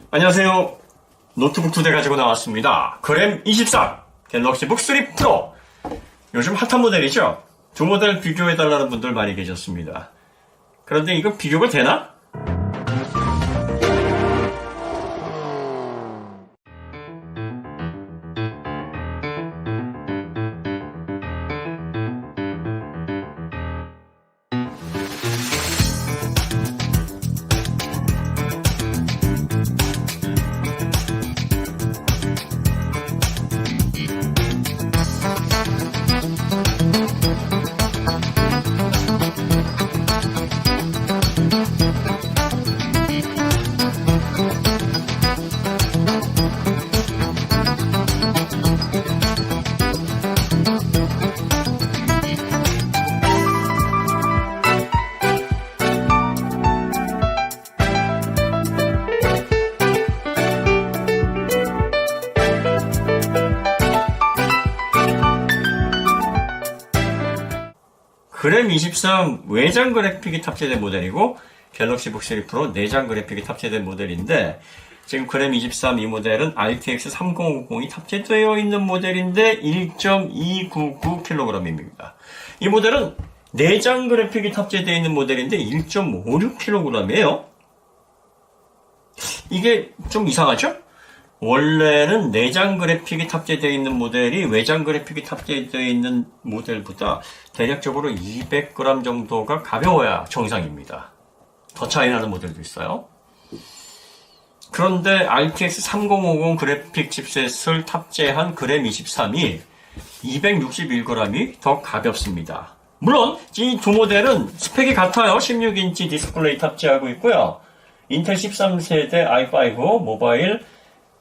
안녕하세요. 노트북 2대 가지고 나왔습니다. 그램 23 갤럭시 북 3 프로. 요즘 핫한 모델이죠. 두 모델 비교해달라는 분들 많이 계셨습니다. 그런데 이거 비교가 되나? 그램 23 외장 그래픽이 탑재된 모델이고 갤럭시 북 3 프로 내장 그래픽이 탑재된 모델인데, 지금 그램 23 이 모델은 RTX 3050이 탑재되어 있는 모델인데 1.299kg입니다. 이 모델은 내장 그래픽이 탑재되어 있는 모델인데 1.56kg이에요. 이게 좀 이상하죠? 원래는 내장 그래픽이 탑재되어 있는 모델이 외장 그래픽이 탑재되어 있는 모델보다 대략적으로 200g 정도가 가벼워야 정상입니다. 더 차이 나는 모델도 있어요. 그런데 RTX 3050 그래픽 칩셋을 탑재한 그램 23이 261g이 더 가볍습니다. 물론 이 두 모델은 스펙이 같아요. 16인치 디스플레이 탑재하고 있고요. 인텔 13세대 i5 모바일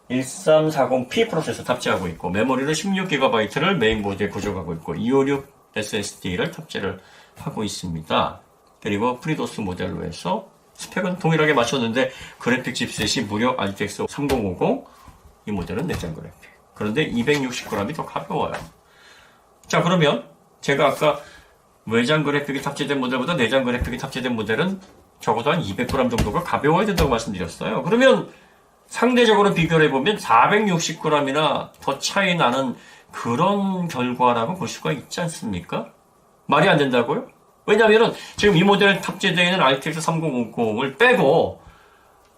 1340P 프로세서 탑재하고 있고, 메모리는 16GB를 메인보드에 구조하고 있고 256 SSD를 탑재를 하고 있습니다. 그리고 프리도스 모델로 해서 스펙은 동일하게 맞췄는데 그래픽 칩셋이 무려 RTX 3050, 이 모델은 내장 그래픽. 그런데 260g이 더 가벼워요. 자, 그러면 제가 아까 외장 그래픽이 탑재된 모델보다 내장 그래픽이 탑재된 모델은 적어도 한 200g 정도가 가벼워야 된다고 말씀드렸어요. 그러면 상대적으로 비교를 해보면 460g이나 더 차이 나는 그런 결과라고 볼 수가 있지 않습니까? 말이 안 된다고요? 왜냐하면 지금 이 모델에 탑재되어 있는 RTX 3050을 빼고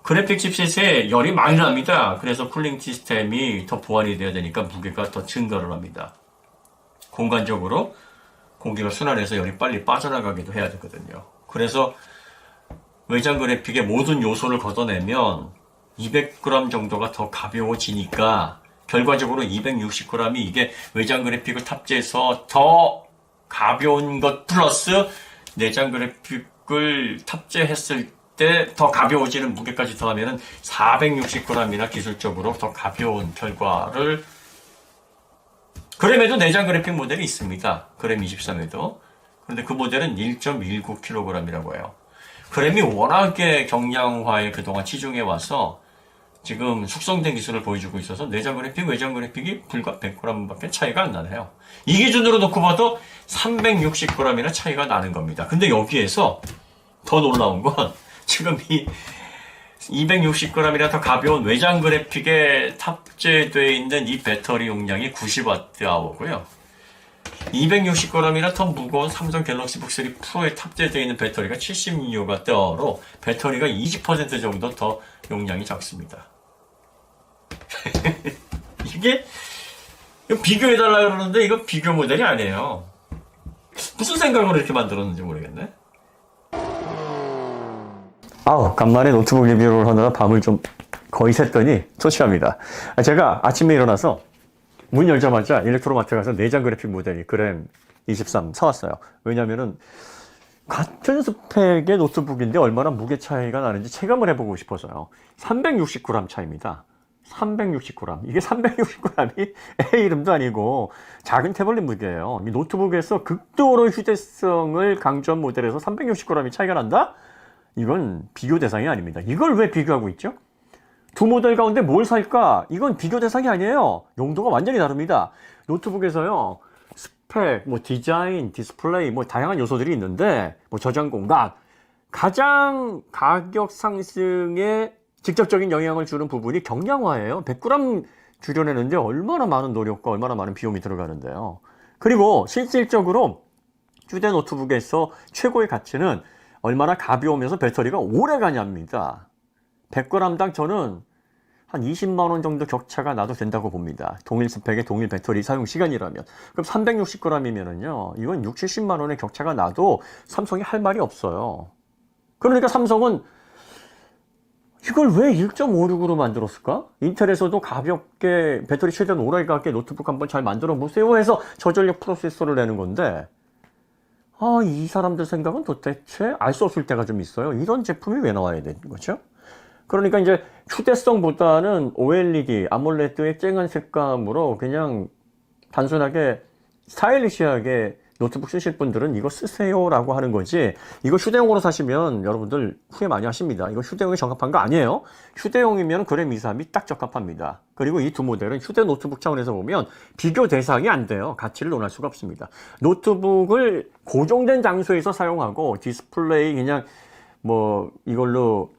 그래픽 칩셋에 열이 많이 납니다. 그래서 쿨링 시스템이 더 보완이 돼야 되니까 무게가 더 증가를 합니다. 공간적으로 공기가 순환해서 열이 빨리 빠져나가기도 해야 되거든요. 그래서 외장 그래픽의 모든 요소를 걷어내면 200g 정도가 더 가벼워지니까 결과적으로 260g이 이게 외장 그래픽을 탑재해서 더 가벼운 것 플러스 내장 그래픽을 탑재했을 때 더 가벼워지는 무게까지 더하면 460g이나 기술적으로 더 가벼운 결과를. 그램에도 내장 그래픽 모델이 있습니다. 그램 23에도. 그런데 그 모델은 1.19kg이라고 해요. 그램이 워낙에 경량화에 그동안 치중해 와서 지금 숙성된 기술을 보여주고 있어서 내장 그래픽, 외장 그래픽이 불과 100g밖에 차이가 안 나네요. 이 기준으로 놓고 봐도 360g이나 차이가 나는 겁니다. 근데 여기에서 더 놀라운 건 지금 이 260g이나 더 가벼운 외장 그래픽에 탑재되어 있는 이 배터리 용량이 90Wh고요. 260g이나 더 무거운 삼성 갤럭시 북 3 프로에 탑재되어 있는 배터리가 76W로 배터리가 20% 정도 더 용량이 작습니다. 이게 비교해달라 그러는데 이거 비교 모델이 아니에요. 무슨 생각으로 이렇게 만들었는지 모르겠네. 간만에 노트북 리뷰를 하느라 밤을 좀 거의 샜더니 초췌합니다. 제가 아침에 일어나서 문 열자마자 일렉트로마트 가서 내장 그래픽 모델이 그램 23 사왔어요. 왜냐면은 같은 스펙의 노트북인데 얼마나 무게 차이가 나는지 체감을 해보고 싶어서요. 360g 차이입니다. 360g. 이게 360g이 애 이름도 아니고 작은 태블릿 무게예요. 이 노트북에서 극도로 휴대성을 강조한 모델에서 360g이 차이가 난다? 이건 비교 대상이 아닙니다. 이걸 왜 비교하고 있죠? 두 모델 가운데 뭘 살까? 이건 비교 대상이 아니에요. 용도가 완전히 다릅니다. 노트북에서요, 스펙, 디자인, 디스플레이, 다양한 요소들이 있는데, 저장 공간, 가장 가격 상승에 직접적인 영향을 주는 부분이 경량화예요. 100g 줄여내는데 얼마나 많은 노력과 얼마나 많은 비용이 들어가는데요. 그리고 실질적으로 휴대 노트북에서 최고의 가치는 얼마나 가벼우면서 배터리가 오래 가냐입니다. 100g당 저는 한 20만 원 정도 격차가 나도 된다고 봅니다. 동일 스펙의 동일 배터리 사용 시간이라면. 그럼 360g이면은요, 이건 6, 70만 원의 격차가 나도 삼성이 할 말이 없어요. 그러니까 삼성은 이걸 왜 1.56으로 만들었을까? 인텔에서도 가볍게 배터리 최대한 오래 가게 노트북 한번 잘 만들어 보세요 해서 저전력 프로세서를 내는 건데, 이 사람들 생각은 도대체 알 수 없을 때가 좀 있어요. 이런 제품이 왜 나와야 되는 거죠? 그러니까 이제 휴대성보다는 OLED, 아몰레드의 쨍한 색감으로 그냥 단순하게 스타일리시하게 노트북 쓰실 분들은 이거 쓰세요라고 하는 거지, 이거 휴대용으로 사시면 여러분들 후회 많이 하십니다. 이거 휴대용에 적합한 거 아니에요. 휴대용이면 그램 23이 딱 적합합니다. 그리고 이 두 모델은 휴대 노트북 차원에서 보면 비교 대상이 안 돼요. 가치를 논할 수가 없습니다. 노트북을 고정된 장소에서 사용하고 디스플레이 그냥 뭐 이걸로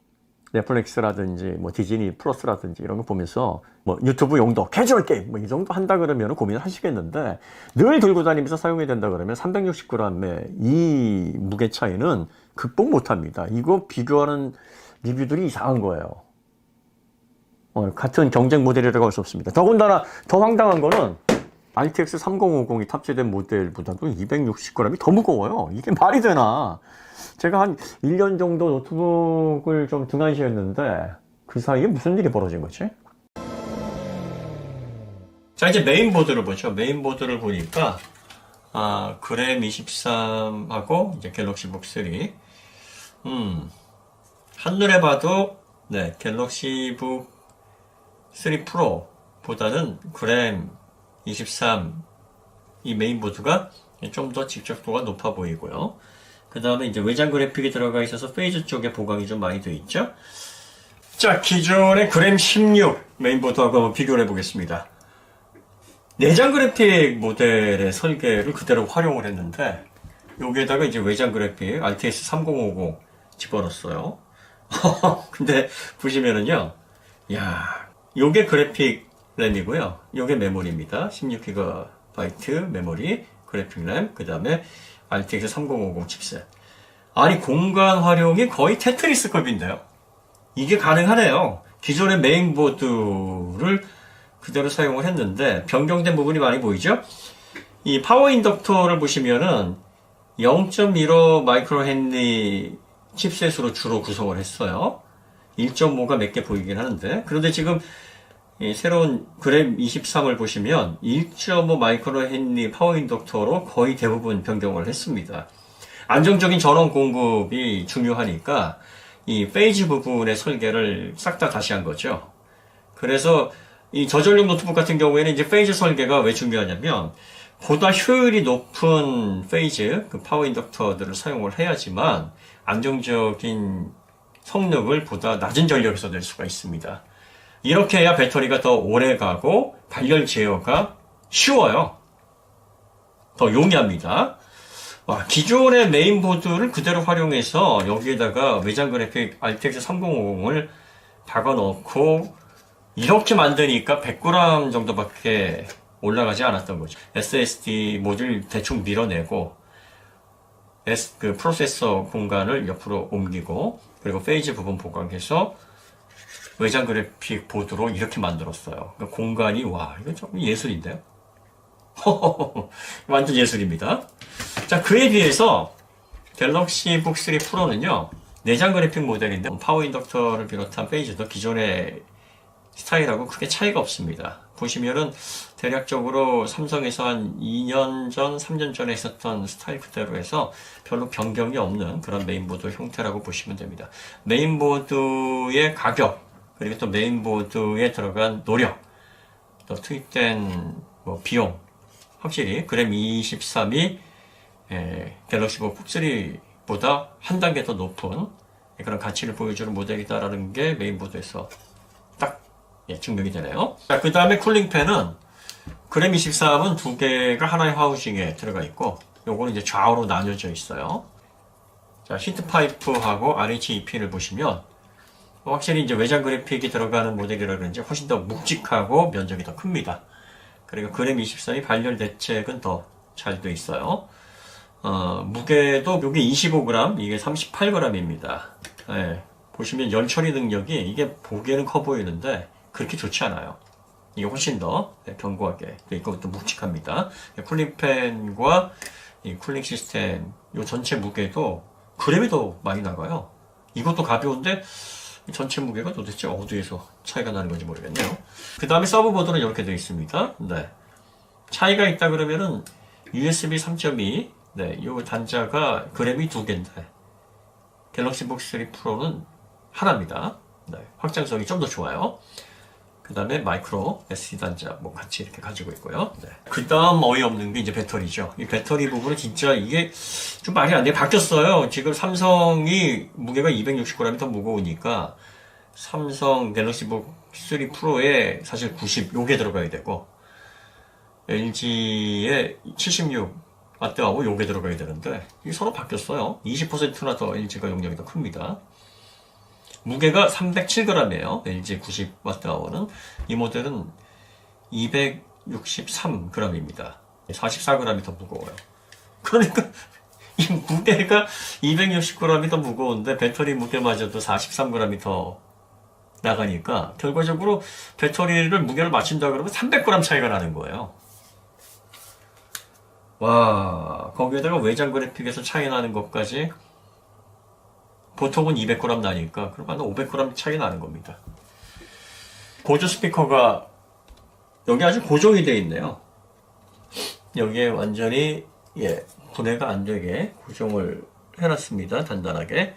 넷플릭스라든지 뭐 디즈니 플러스라든지 이런 거 보면서 뭐 유튜브 용도 캐주얼 게임 뭐 이 정도 한다 그러면 고민을 하시겠는데, 늘 들고 다니면서 사용해야 된다 그러면 360g의 이 무게 차이는 극복 못 합니다. 이거 비교하는 리뷰들이 이상한 거예요. 같은 경쟁 모델이라고 할 수 없습니다. 더군다나 더 황당한 거는 RTX 3050이 탑재된 모델보다도 260g이 더 무거워요. 이게 말이 되나? 제가 한 1년 정도 노트북을 좀 등한시했는데 그 사이에 무슨 일이 벌어진 거지? 자, 이제 메인보드를 보죠. 메인보드를 보니까 그램 23하고 이제 갤럭시북 3. 한눈에 봐도 네, 갤럭시북 3 프로보다는 그램 23 이 메인보드가 좀 더 직접도가 높아 보이고요. 그 다음에 이제 외장 그래픽이 들어가 있어서 페이즈 쪽에 보강이 좀 많이 되어 있죠. 자, 기존의 그램 16 메인보드하고 한번 비교를 해보겠습니다. 내장 그래픽 모델의 설계를 그대로 활용을 했는데, 여기에다가 이제 외장 그래픽 RTX 3050 집어넣었어요. 근데 보시면은요, 요게 그래픽 램이고요. 요게 메모리입니다. 16GB 메모리, 그래픽 램, 그 다음에 RTX 3050 칩셋. 아니, 공간 활용이 거의 테트리스급인데요. 이게 가능하네요. 기존의 메인보드를 그대로 사용을 했는데 변경된 부분이 많이 보이죠? 이 파워 인덕터를 보시면은 0.15 마이크로 헨리 칩셋으로 주로 구성을 했어요. 1.5가 몇 개 보이긴 하는데, 그런데 지금 이 새로운 그램 23을 보시면 1.5 마이크로 헨리 파워 인덕터로 거의 대부분 변경을 했습니다. 안정적인 전원 공급이 중요하니까 이 페이지 부분의 설계를 싹 다 다시 한 거죠. 그래서 이 저전력 노트북 같은 경우에는 이제 페이즈 설계가 왜 중요하냐면, 보다 효율이 높은 페이즈, 그 파워 인덕터들을 사용을 해야지만 안정적인 성능을 보다 낮은 전력에서 낼 수가 있습니다. 이렇게 해야 배터리가 더 오래 가고 발열 제어가 쉬워요. 더 용이합니다. 기존의 메인보드를 그대로 활용해서 여기에다가 외장 그래픽 RTX 3050을 박아넣고 이렇게 만드니까 100g 정도밖에 올라가지 않았던 거죠. SSD 모듈 대충 밀어내고 그 프로세서 공간을 옆으로 옮기고, 그리고 페이지 부분 보강해서 외장 그래픽 보드로 이렇게 만들었어요. 그러니까 공간이 이거 좀 예술인데요. 완전 예술입니다. 자, 그에 비해서 갤럭시북 3 프로는요, 내장 그래픽 모델인데 파워 인덕터를 비롯한 페이지도 기존의 스타일하고 크게 차이가 없습니다. 보시면은 대략적으로 삼성에서 한 2년 전, 3년 전에 있었던 스타일 그대로 해서 별로 변경이 없는 그런 메인보드 형태라고 보시면 됩니다. 메인보드의 가격, 그리고 또 메인보드에 들어간 노력, 또 투입된 비용, 확실히 그램 23이 갤럭시북 3보다 한 단계 더 높은 그런 가치를 보여주는 모델이다라는 게 메인보드에서 딱 증명이 되네요. 자, 그 다음에 쿨링팬은 그램 23은 두 개가 하나의 하우징에 들어가 있고, 요거는 이제 좌우로 나뉘어져 있어요. 자, 히트 파이프하고 RHEP를 보시면 확실히 이제 외장 그래픽이 들어가는 모델이라 그런지 훨씬 더 묵직하고 면적이 더 큽니다. 그리고 그램 23이 발열 대책은 더 잘 돼 있어요. 무게도 이게 25g, 이게 38g입니다. 예, 보시면 열 처리 능력이 이게 보기에는 커 보이는데 그렇게 좋지 않아요. 이게 훨씬 더 견고하게 돼 있고 또 묵직합니다. 쿨링팬과 이 쿨링 시스템 이 전체 무게도 그램이 더 많이 나가요. 이것도 가벼운데 전체 무게가 도대체 어디에서 차이가 나는 건지 모르겠네요. 그 다음에 서브보드는 이렇게 되어 있습니다. 네. 차이가 있다 그러면은 USB 3.2, 네, 이 단자가 그램이 2개인데 갤럭시 북 3 프로는 하나입니다. 네, 확장성이 좀 더 좋아요. 그 다음에 마이크로 SD 단자 뭐 같이 이렇게 가지고 있고요. 네. 그 다음 어이없는 게 이제 배터리죠. 이 배터리 부분은 진짜 이게 좀 말이 안 돼. 바뀌었어요. 지금 삼성이 무게가 260g이 더 무거우니까 삼성 갤럭시 북 3 프로에 사실 90 요게 들어가야 되고 LG에 76W하고 요게 들어가야 되는데 이게 서로 바뀌었어요. 20%나 더 LG가 용량이 더 큽니다. 무게가 307g이에요. LG 90W는. 이 모델은 263g입니다. 44g이 더 무거워요. 그러니까 이 무게가 260g이 더 무거운데 배터리 무게마저도 43g이 더 나가니까 결과적으로 배터리를 무게를 맞춘다 그러면 300g 차이가 나는 거예요. 와, 거기에다가 외장 그래픽에서 차이 나는 것까지 보통은 200g 나니까 그럼 한 500g 차이 나는 겁니다. 보조 스피커가 여기 아주 고정이 되어 있네요. 여기에 완전히 분해가 안 되게 고정을 해놨습니다. 단단하게.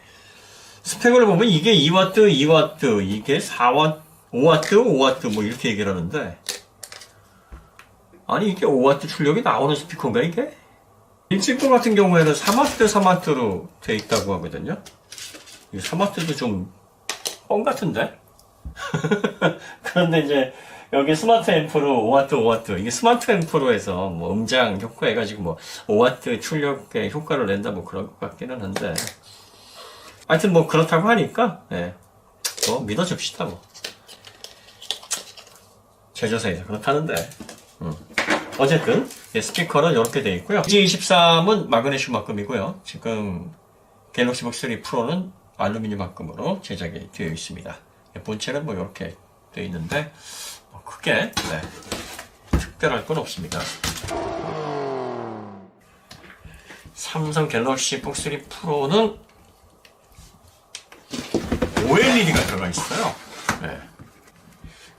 스펙을 보면 이게 2W, 2W, 이게 4W, 5W, 5W 뭐 이렇게 얘기를 하는데 아니 이게 5W 출력이 나오는 스피커인가 이게? 일찍거 같은 경우에는 3W, 3W로 돼 있다고 하거든요. 이 3W도 좀 뻥 같은데? 그런데 이제 여기 스마트 앰프로 5W, 5W 이게 스마트 앰프로 해서 뭐 음장 효과 해가지고 뭐 5W 출력의 효과를 낸다 뭐 그런 것 같기는 한데 하여튼 뭐 그렇다고 하니까 뭐 믿어줍시다 뭐 제조사에서 그렇다는데 어쨌든 스피커는 이렇게 되어 있고요. G23은 마그네슘 합금이고요. 지금 갤럭시 북 3 프로는 알루미늄 합금으로 제작이 되어 있습니다. 본체는 뭐 이렇게 되어 있는데 뭐 크게 특별할 건 없습니다. 삼성 갤럭시 북 3 프로는 OLED가 들어가 있어요.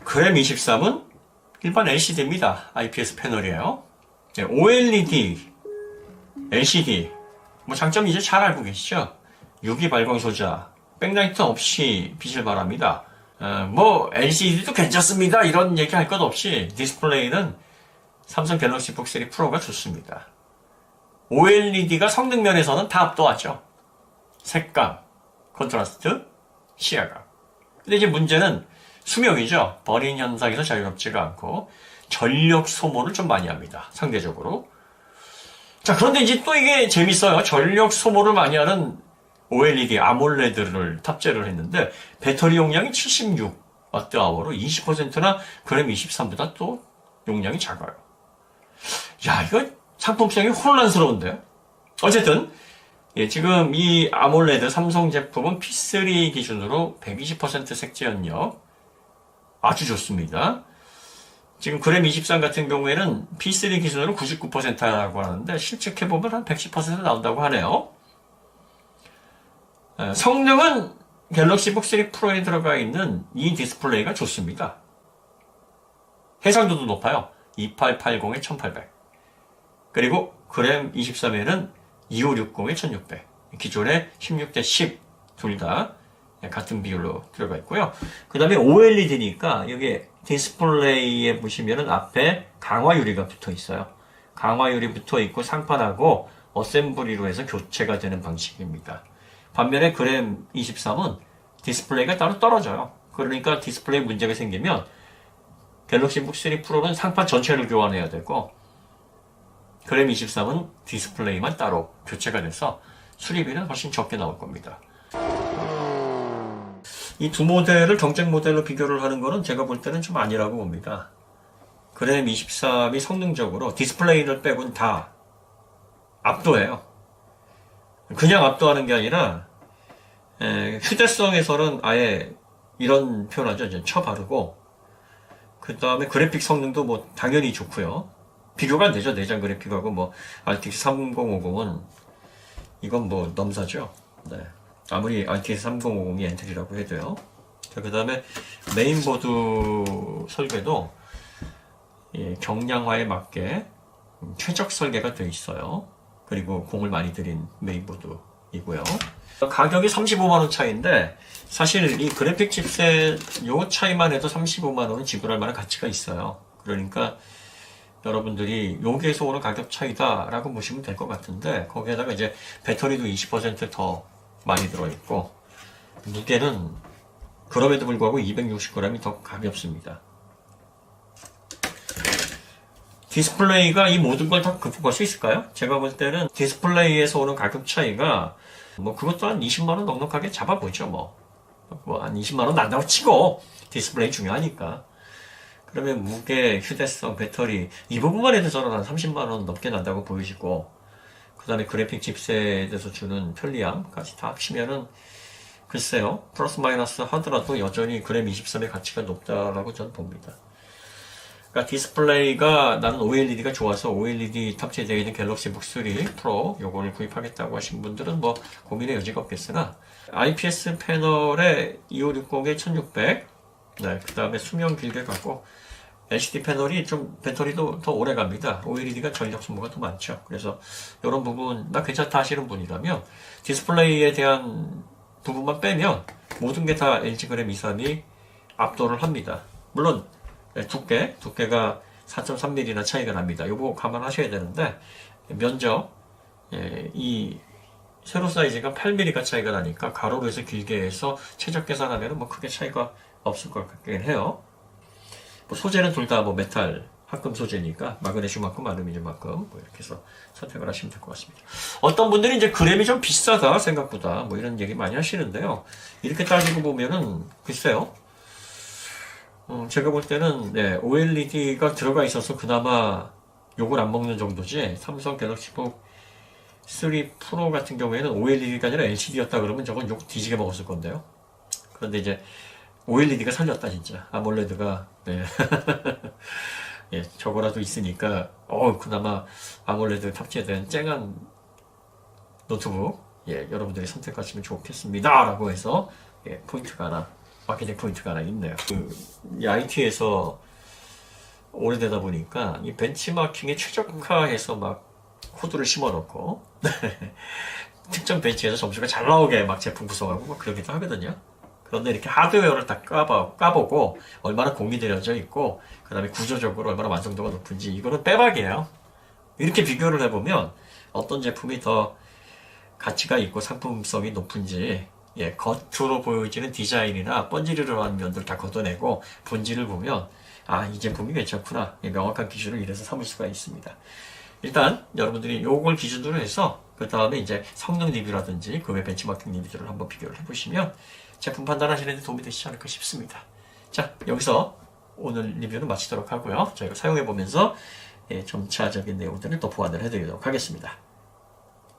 그램 23은 일반 LCD입니다. IPS 패널이에요. OLED, LCD, 뭐 장점이 이제 잘 알고 계시죠? 유기 발광 소자, 백라이트 없이 빛을 발합니다. 뭐 LCD도 괜찮습니다. 이런 얘기 할 것 없이 디스플레이는 삼성 갤럭시 북 3 프로가 좋습니다. OLED가 성능 면에서는 다 압도하죠. 색감, 컨트라스트, 시야감. 근데 이제 문제는 수명이죠. 버린 현상에서 자유롭지가 않고 전력 소모를 좀 많이 합니다. 상대적으로. 자, 그런데 이제 또 이게 재밌어요. 전력 소모를 많이 하는 OLED, 아몰레드를 탑재를 했는데 배터리 용량이 76Wh로 20%나 그램 23보다 또 용량이 작아요. 야, 이거 상품성이 혼란스러운데요. 어쨌든 지금 이 아몰레드 삼성 제품은 P3 기준으로 120% 색재 연력 아주 좋습니다. 지금 그램 23 같은 경우에는 P3 기준으로 99%라고 하는데 실측해보면 한 110% 나온다고 하네요. 성능은 갤럭시 북 3 프로에 들어가 있는 이 디스플레이가 좋습니다. 해상도도 높아요. 2880에 1800. 그리고 그램 23에는 2560에 1600. 기존에 16대 10 둘 다 같은 비율로 들어가 있고요. 그 다음에 OLED니까 여기 디스플레이에 보시면은 앞에 강화 유리가 붙어 있어요. 강화 유리 붙어 있고 상판하고 어셈블리로 해서 교체가 되는 방식입니다. 반면에 그램 23은 디스플레이가 따로 떨어져요. 그러니까 디스플레이 문제가 생기면 갤럭시 북 3 프로는 상판 전체를 교환해야 되고 그램 23은 디스플레이만 따로 교체가 돼서 수리비는 훨씬 적게 나올 겁니다. 이 두 모델을 경쟁 모델로 비교를 하는 거는 제가 볼 때는 좀 아니라고 봅니다. 그램 23이 성능적으로 디스플레이를 빼곤 다 압도해요. 그냥 압도하는 게 아니라 휴대성에서는 아예 이런 표현하죠. 이제 쳐바르고 그 다음에 그래픽 성능도 뭐 당연히 좋고요. 비교가 안 되죠. 내장 그래픽하고 뭐 RTX 3050은 이건 뭐 넘사죠. 네. 아무리 RTX 3050이 엔트리라고 해도요. 그 다음에 메인보드 설계도 경량화에 맞게 최적 설계가 되어 있어요. 그리고 공을 많이 들인 메인보드이고요. 가격이 35만원 차이인데 사실 이 그래픽 칩셋 요 차이만 해도 35만원은 지불할 만한 가치가 있어요. 그러니까 여러분들이 여기에서 오는 가격 차이다 라고 보시면 될 것 같은데 거기에다가 이제 배터리도 20% 더 많이 들어있고 무게는 그럼에도 불구하고 260g이 더 가볍습니다. 디스플레이가 이 모든 걸 다 극복할 수 있을까요? 제가 볼 때는 디스플레이에서 오는 가격 차이가 뭐 그것도 한 20만원 넉넉하게 잡아보죠. 뭐 한 20만원 난다고 치고 디스플레이 중요하니까. 그러면 무게, 휴대성, 배터리 이 부분만 해도 저는 한 30만원 넘게 난다고 보이시고 그 다음에 그래픽 칩셋에서 주는 편리함까지 다 합치면은 글쎄요 플러스 마이너스 하더라도 여전히 그램 23의 가치가 높다라고 저는 봅니다. 그러니까 디스플레이가 나는 OLED가 좋아서 OLED 탑재되어 있는 갤럭시 북3 프로 요거를 구입하겠다고 하신 분들은 뭐 고민의 여지가 없겠으나 IPS 패널에 2560에 1600 네, 그 다음에 수명 길게 가고 LCD 패널이 좀 배터리도 더 오래 갑니다. OLED가 전력 소모가 더 많죠. 그래서 이런 부분 나 괜찮다 하시는 분이라면 디스플레이에 대한 부분만 빼면 모든 게 다 LG 그램 23이 압도를 합니다. 물론 두께가 4.3mm나 차이가 납니다. 요거 감안하셔야 되는데 면적 이 세로 사이즈가 8mm가 차이가 나니까 가로로 해서 길게 해서 최적 계산하면 뭐 크게 차이가 없을 것 같긴 해요. 뭐 소재는 둘 다 뭐 메탈 합금 소재니까 마그네슘만큼 알루미늄만큼 뭐 이렇게 해서 선택을 하시면 될 것 같습니다. 어떤 분들이 이제 그램이 좀 비싸다 생각보다 뭐 이런 얘기 많이 하시는데요. 이렇게 따지고 보면은 글쎄요. 제가 볼 때는 OLED가 들어가 있어서 그나마 욕을 안 먹는 정도지 삼성 갤럭시북 3 프로 같은 경우에는 OLED가 아니라 LCD였다 그러면 저건 욕 뒤지게 먹었을 건데요. 그런데 이제 OLED가 살렸다 진짜. 아몰레드가 예, 저거라도 있으니까 그나마 아몰레드 탑재된 쨍한 노트북 여러분들이 선택하시면 좋겠습니다 라고 해서 포인트가 하나 마케팅 포인트가 하나 있네요. 이 IT에서 오래되다 보니까 이 벤치마킹에 최적화해서 막 코드를 심어놓고 특정 벤치에서 점수가 잘 나오게 막 제품 구성하고 막 그러기도 하거든요. 그런데 이렇게 하드웨어를 다 까보고 얼마나 공이 들여져 있고 그 다음에 구조적으로 얼마나 완성도가 높은지 이거는 빼박이에요. 이렇게 비교를 해보면 어떤 제품이 더 가치가 있고 상품성이 높은지 겉으로 보여지는 디자인이나 번지르르한 면들 다 걷어내고 본질을 보면 이 제품이 괜찮구나 명확한 기준을 이래서 삼을 수가 있습니다. 일단 여러분들이 요걸 기준으로 해서 그 다음에 이제 성능 리뷰라든지 그 외 벤치마킹 리뷰들을 한번 비교를 해보시면 제품 판단하시는 데 도움이 되시지 않을까 싶습니다. 자, 여기서 오늘 리뷰는 마치도록 하고요. 저희가 사용해보면서 점차적인 내용들을 또 보완을 해드리도록 하겠습니다.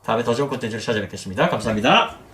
다음에 더 좋은 콘텐츠를 찾아뵙겠습니다. 감사합니다.